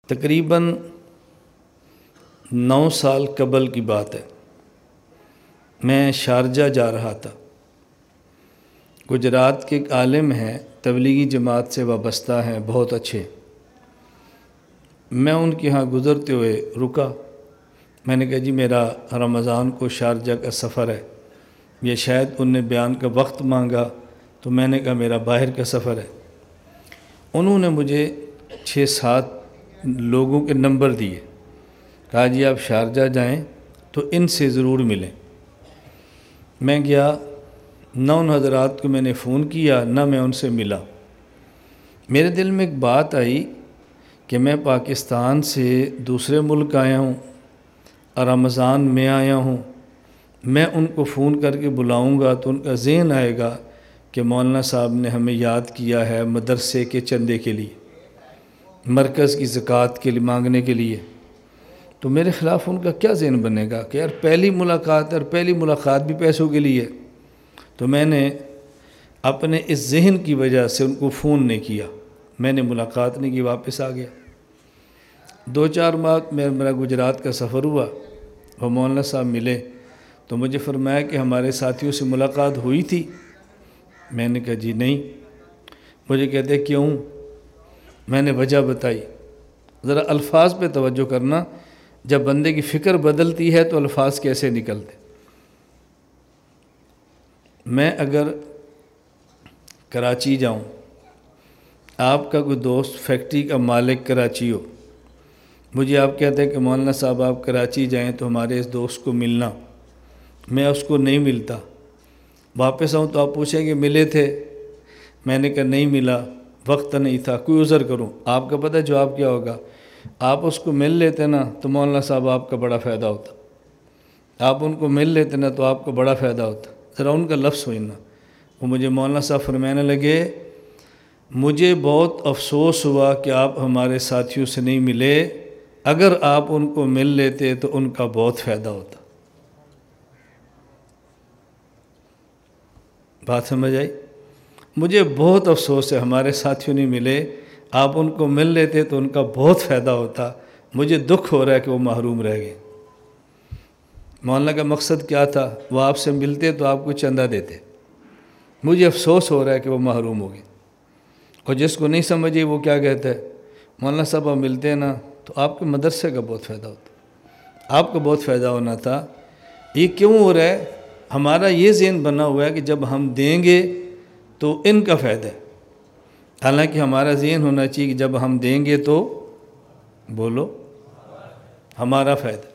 تقریباً 9 سال قبل کی بات ہے، میں شارجہ جا رہا تھا۔ گجرات کے ایک عالم ہیں، تبلیغی جماعت سے وابستہ ہیں، بہت اچھے۔ میں ان کے ہاں گزرتے ہوئے رکا۔ میں نے کہا جی میرا رمضان کو شارجہ کا سفر ہے، یہ شاید ان نے بیان کا وقت مانگا تو میں نے کہا میرا باہر کا سفر ہے۔ انہوں نے مجھے 6-7 لوگوں کے نمبر دیے، کہا جی آپ شارجہ جائیں تو ان سے ضرور ملیں۔ میں گیا، نہ ان حضرات کو میں نے فون کیا، نہ میں ان سے ملا۔ میرے دل میں ایک بات آئی کہ میں پاکستان سے دوسرے ملک آیا ہوں، رمضان میں آیا ہوں، میں ان کو فون کر کے بلاؤں گا تو ان کا ذہن آئے گا کہ مولانا صاحب نے ہمیں یاد کیا ہے مدرسے کے چندے کے لیے، مرکز کی زکوٰۃ کے لیے مانگنے کے لیے، تو میرے خلاف ان کا کیا ذہن بنے گا کہ یار پہلی ملاقات ہے اور پہلی ملاقات بھی پیسوں کے لیے۔ تو میں نے اپنے اس ذہن کی وجہ سے ان کو فون نہیں کیا، میں نے ملاقات نہیں کی، واپس آ گیا۔ 2-4 ماہ میرا گجرات کا سفر ہوا، وہ مولانا صاحب ملے تو مجھے فرمایا کہ ہمارے ساتھیوں سے ملاقات ہوئی تھی۔ میں نے کہا جی نہیں۔ مجھے کہتے کیوں؟ میں نے وجہ بتائی۔ ذرا الفاظ پہ توجہ کرنا، جب بندے کی فکر بدلتی ہے تو الفاظ کیسے نکلتے۔ میں اگر کراچی جاؤں، آپ کا کوئی دوست فیکٹری کا مالک کراچی ہو، مجھے آپ کہتے ہیں کہ مولانا صاحب آپ کراچی جائیں تو ہمارے اس دوست کو ملنا، میں اس کو نہیں ملتا، واپس آؤں تو آپ پوچھیں کہ ملے تھے؟ میں نے کہا نہیں ملا، وقت نہیں تھا، کوئی عذر کروں۔ آپ کا پتہ جواب کیا ہوگا؟ آپ اس کو مل لیتے نا تو مولانا صاحب آپ کا بڑا فائدہ ہوتا، آپ ان کو مل لیتے نا تو آپ کو بڑا فائدہ ہوتا۔ ذرا ان کا لفظ ہوئی نا، وہ مجھے مولانا صاحب فرمانے لگے مجھے بہت افسوس ہوا کہ آپ ہمارے ساتھیوں سے نہیں ملے، اگر آپ ان کو مل لیتے تو ان کا بہت فائدہ ہوتا۔ بات سمجھ آئی؟ مجھے بہت افسوس ہے ہمارے ساتھیوں نہیں ملے، آپ ان کو مل لیتے تو ان کا بہت فائدہ ہوتا، مجھے دکھ ہو رہا ہے کہ وہ محروم رہ گئے۔ مولانا کا مقصد کیا تھا؟ وہ آپ سے ملتے تو آپ کو چندہ دیتے، مجھے افسوس ہو رہا ہے کہ وہ محروم ہو گئے۔ اور جس کو نہیں سمجھے وہ کیا کہتا ہے؟ مولانا صاحب آپ ملتے ہیں نا تو آپ کے مدرسے کا بہت فائدہ ہوتا، آپ کو بہت فائدہ ہونا تھا۔ یہ کیوں ہو رہا ہے؟ ہمارا یہ ذہن بنا ہوا ہے کہ جب ہم دیں گے تو ان کا فائدہ ہے، حالانکہ ہمارا ذہن ہونا چاہیے کہ جب ہم دیں گے تو بولو ہمارا فائدہ۔